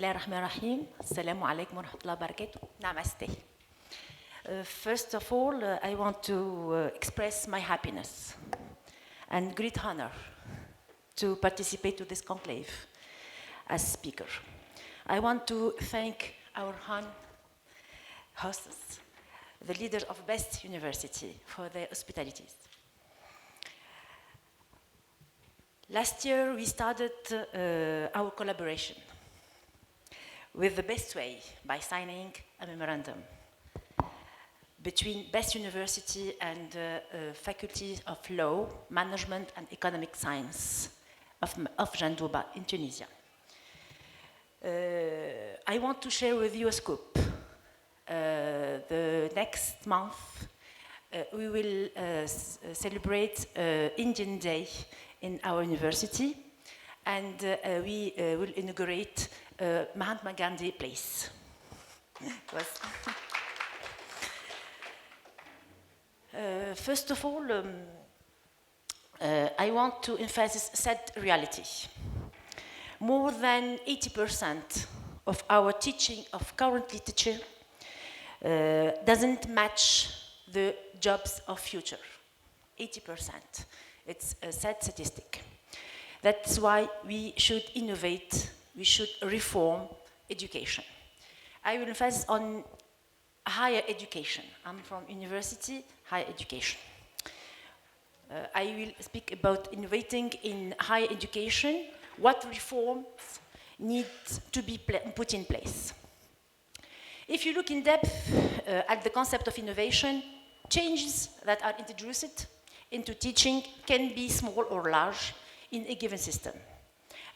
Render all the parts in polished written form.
الله الرحمن الرحيم. السلام عليكم ورحمة الله وبركاته. Namaste. First of all, I want to express my happiness and great honor to participate to this conclave as speaker. I want to thank our hosts, the leader of Best University, for their hospitalities. Last year, we started our collaboration with the Best Way by signing a memorandum between Best University and Faculty of Law, Management and Economic Science of Jandouba in Tunisia. I want to share with you a scoop. The next month, we will celebrate Indian Day in our university, and we will inaugurate Mahatma Gandhi Place. First of all, I want to emphasize sad reality. More than 80% of our teaching of current literature doesn't match the jobs of future. 80%. It's a sad statistic. That's why we should innovate, we should reform education. I will emphasize on higher education. I'm from university, higher education. I will speak about innovating in higher education, what reforms need to be put in place. If you look in depth at the concept of innovation, changes that are introduced into teaching can be small or large in a given system.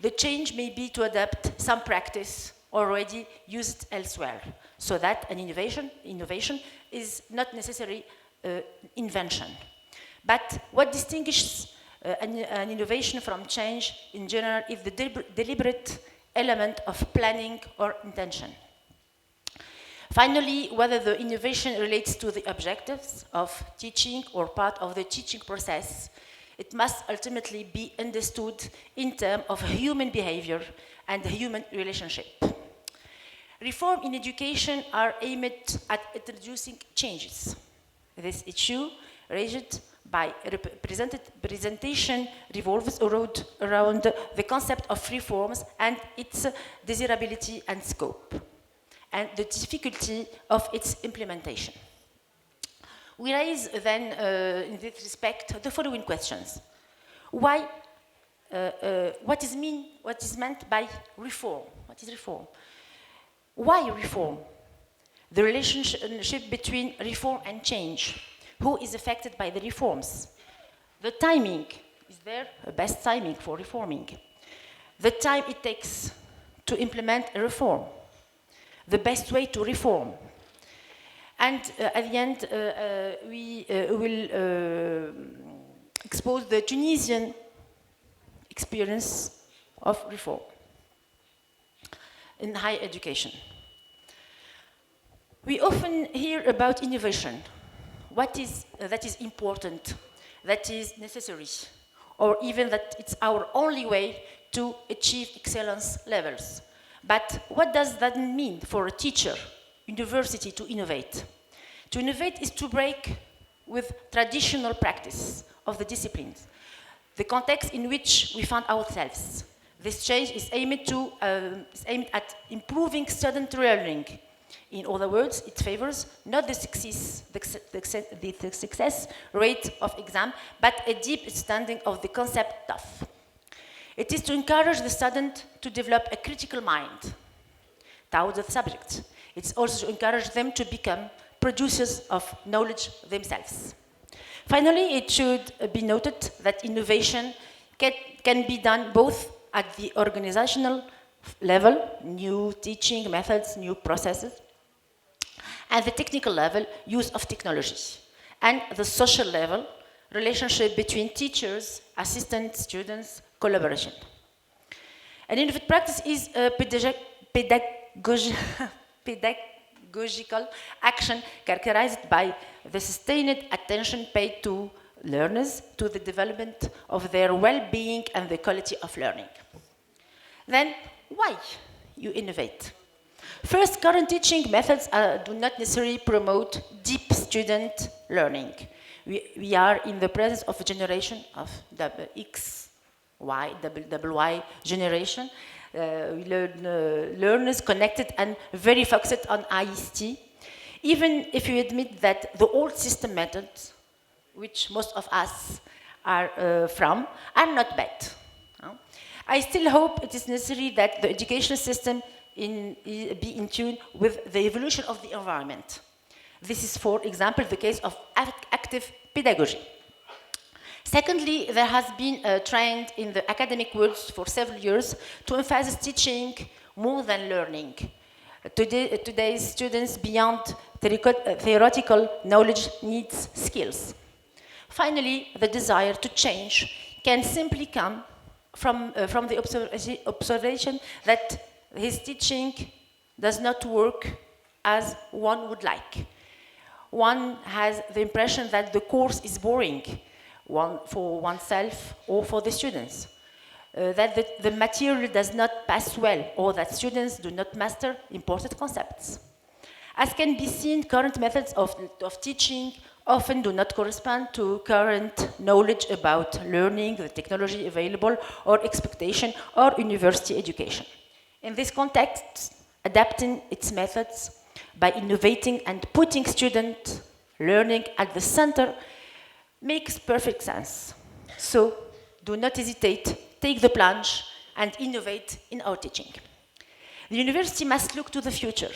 The change may be to adapt some practice already used elsewhere, so that an innovation is not necessarily invention. But what distinguishes an innovation from change in general is the deliberate element of planning or intention. Finally, whether the innovation relates to the objectives of teaching or part of the teaching process, it must ultimately be understood in terms of human behavior and human relationship. Reform in education are aimed at introducing changes. This issue raised by presentation revolves around the concept of reforms and its desirability and scope, and the difficulty of its implementation. We raise then, in this respect, the following questions. Why, what is meant by reform? What is reform? Why reform? The relationship between reform and change. Who is affected by the reforms? The timing. Is there a best timing for reforming? The time it takes to implement a reform. The best way to reform. And at the end, we will expose the Tunisian experience of reform in higher education. We often hear about innovation. What is that is important, that is necessary, or even that it's our only way to achieve excellence levels. But what does that mean for a teacher, university to innovate? To innovate is to break with traditional practice of the disciplines, the context in which we find ourselves. This change is aimed at improving student learning. In other words, it favors not the success rate of exam, but a deep understanding of the concept of. It is to encourage the student to develop a critical mind towards the subject. It's also to encourage them to become producers of knowledge themselves. Finally, it should be noted that innovation can be done both at the organizational level, new teaching methods, new processes, and the technical level, use of technology, and the social level, relationship between teachers, assistants, students, collaboration. An innovative practice is a pedagogical action characterized by the sustained attention paid to learners, to the development of their well-being and the quality of learning. Then, why you innovate. First, current teaching methods do not necessarily promote deep student learning. We are in the presence of a generation of X, Y, double Y generation. We learners connected and very focused on IST. Even if you admit that the old system methods, which most of us are from, are not bad. I still hope it is necessary that the educational system be in tune with the evolution of the environment. This is, for example, the case of active pedagogy. Secondly, there has been a trend in the academic world for several years to emphasize teaching more than learning. Today's students, beyond theoretical knowledge, needs skills. Finally, the desire to change can simply come from the observation that his teaching does not work as one would like. One has the impression that the course is boring, for oneself or for the students, that the material does not pass well, or that students do not master important concepts. As can be seen, current methods of teaching often do not correspond to current knowledge about learning, the technology available, or expectation, or university education. In this context, adapting its methods by innovating and putting student learning at the center makes perfect sense. So, do not hesitate, take the plunge, and innovate in our teaching. The university must look to the future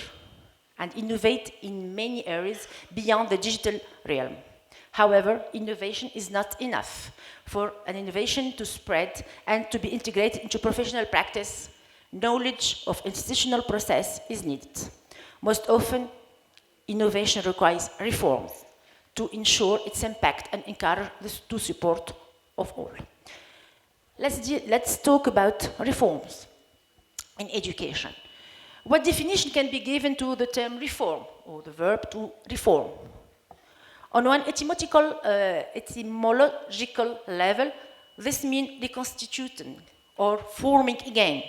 and innovate in many areas beyond the digital realm. However, innovation is not enough. For an innovation to spread and to be integrated into professional practice, knowledge of institutional process is needed. Most often, innovation requires reforms to ensure its impact and encourage the support of all. Let's talk about reforms in education. What definition can be given to the term reform, or the verb to reform? On one etymological level, this means reconstituting or forming again.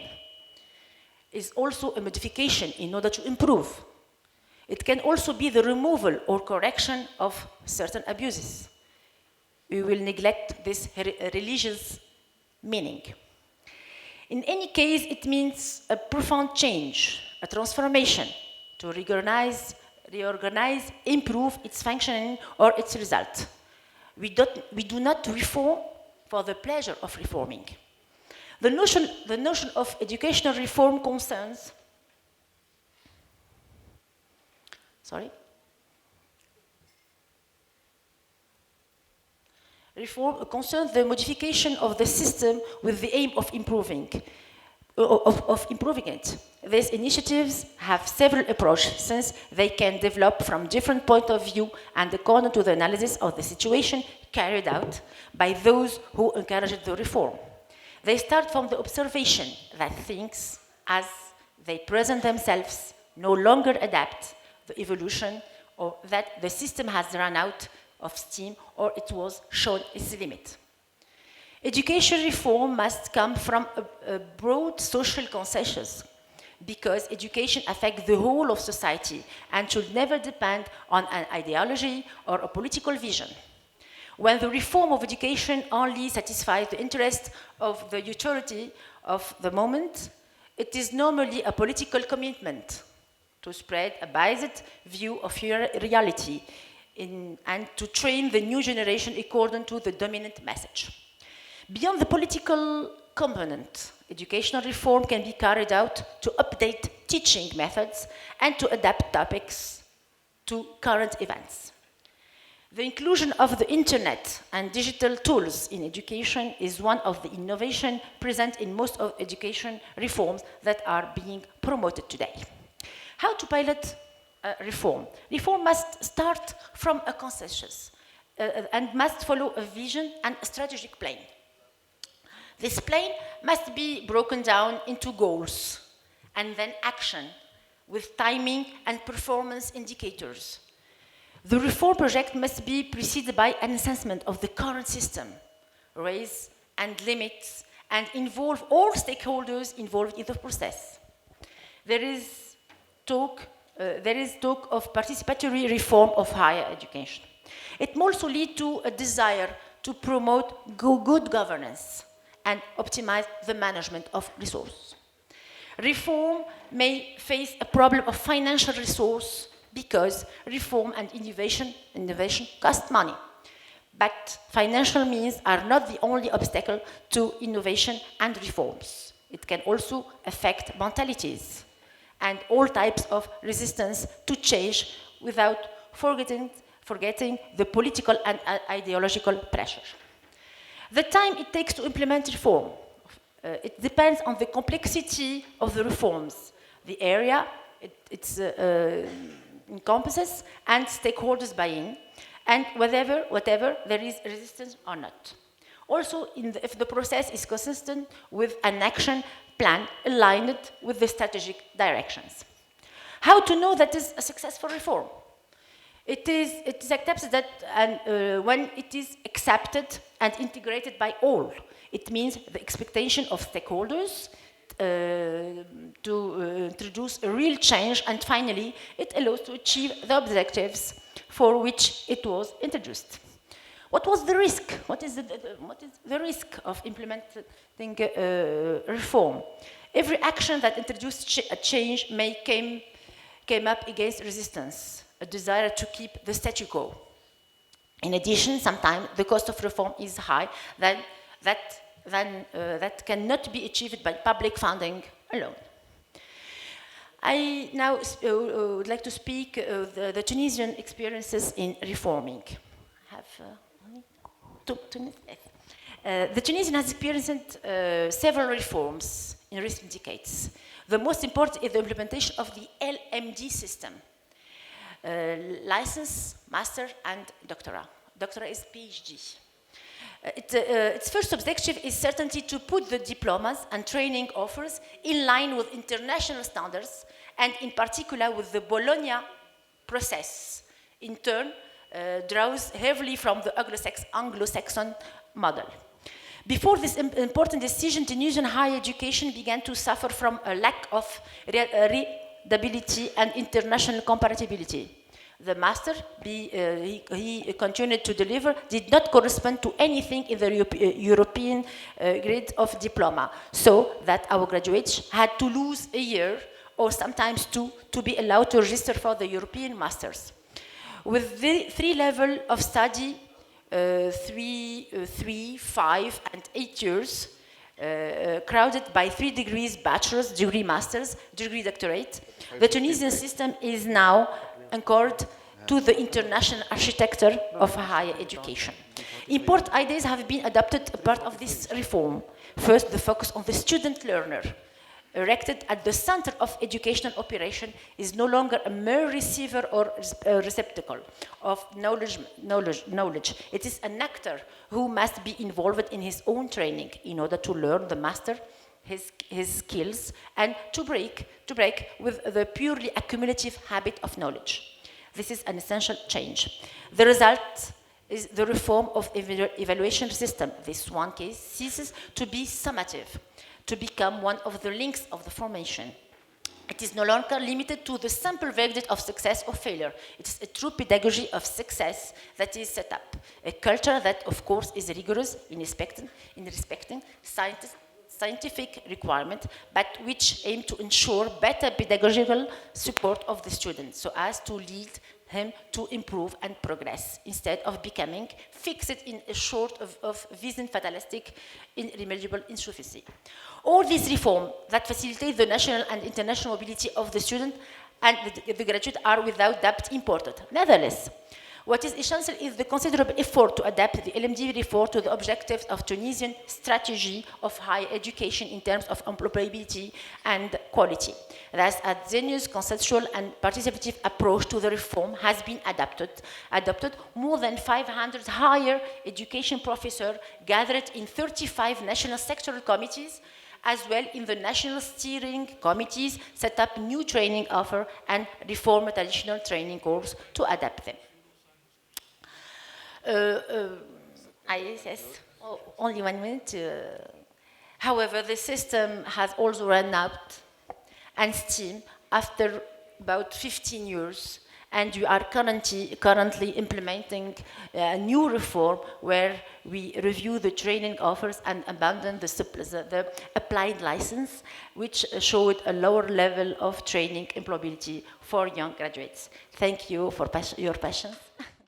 Is also a modification in order to improve. It can also be the removal or correction of certain abuses. We will neglect this religious meaning. In any case, it means a profound change, a transformation to reorganize, improve its functioning or its result. We do not reform for the pleasure of reforming. The notion of educational reform concerns the modification of the system with the aim of improving it. These initiatives have several approaches, since they can develop from different points of view and according to the analysis of the situation carried out by those who encouraged the reform. They start from the observation that things, as they present themselves, no longer adapt the evolution, or that the system has run out of steam, or it was shown its limit. Education reform must come from a broad social consensus, because education affects the whole of society and should never depend on an ideology or a political vision. When the reform of education only satisfies the interest of the authority of the moment, it is normally a political commitment to spread a biased view of reality and to train the new generation according to the dominant message. Beyond the political component, educational reform can be carried out to update teaching methods and to adapt topics to current events. The inclusion of the internet and digital tools in education is one of the innovations present in most of education reforms that are being promoted today. How to pilot reform? Reform must start from a consensus and must follow a vision and a strategic plan. This plan must be broken down into goals and then action with timing and performance indicators. The reform project must be preceded by an assessment of the current system, raise and limits, and involve all stakeholders involved in the process. there is talk of participatory reform of higher education. It may also lead to a desire to promote good governance and optimize the management of resources. Reform may face a problem of financial resource because reform and innovation cost money. But financial means are not the only obstacle to innovation and reforms. It can also affect mentalities and all types of resistance to change without forgetting the political and ideological pressure. The time it takes to implement reform, it depends on the complexity of the reforms, the area it encompasses, and stakeholders buy-in, and whatever there is resistance or not. Also, if the process is consistent with an action plan aligned with the strategic directions. How to know that is a successful reform? It is accepted that when it is accepted and integrated by all, it means the expectation of stakeholders to introduce a real change, and finally, it allows to achieve the objectives for which it was introduced. What was the risk? What is the risk of implementing reform? Every action that introduced a change came up against resistance, a desire to keep the statu quo. In addition, sometimes the cost of reform is high that cannot be achieved by public funding alone. I now would like to speak of the Tunisian experiences in reforming. I have only 2 minutes. The Tunisian has experienced several reforms in recent decades. The most important is the implementation of the LMD system. License, master, and doctorate. Doctorate is PhD. Its first objective is certainly to put the diplomas and training offers in line with international standards, and in particular with the Bologna process. In turn, draws heavily from the Anglo-Saxon model. Before this important decision, Tunisian higher education began to suffer from a lack of readability and international compatibility. The master he continued to deliver did not correspond to anything in the European grade of diploma, so that our graduates had to lose a year or sometimes two to be allowed to register for the European masters. With the 3 levels of study, 3, 5, and 8 years, crowded by 3 degrees, bachelor's degree, master's degree, doctorate, the Tunisian system is now anchored to the international architecture of higher education. Important ideas have been adopted as part of this reform. First, the focus on the student learner, erected at the center of educational operation, is no longer a mere receiver or receptacle of knowledge. It is an actor who must be involved in his own training in order to learn the master his skills and to break with the purely accumulative habit of knowledge. This is an essential change. The result is the reform of evaluation system. This one case ceases to be summative, to become one of the links of the formation. It is no longer limited to the simple verdict of success or failure. It is a true pedagogy of success that is set up. A culture that, of course, is rigorous in respecting scientific requirement, but which aim to ensure better pedagogical support of the student so as to lead him to improve and progress instead of becoming fixed in a sort of vision fatalistic, irremediable insufficiency. All these reforms that facilitate the national and international mobility of the student and the graduate are without doubt important. Nevertheless, what is essential is the considerable effort to adapt the LMD reform to the objectives of Tunisian strategy of higher education in terms of employability and quality. Thus, a Zenius conceptual and participative approach to the reform has been adopted. More than 500 higher education professors gathered in 35 national sectoral committees, as well in the national steering committees, set up new training offer and reform traditional training courses to adapt them. Only 1 minute. However, the system has also run out, and STEAM after about 15 years, and we are currently implementing a new reform where we review the training offers and abandon the applied license, which showed a lower level of training employability for young graduates. Thank you for your patience.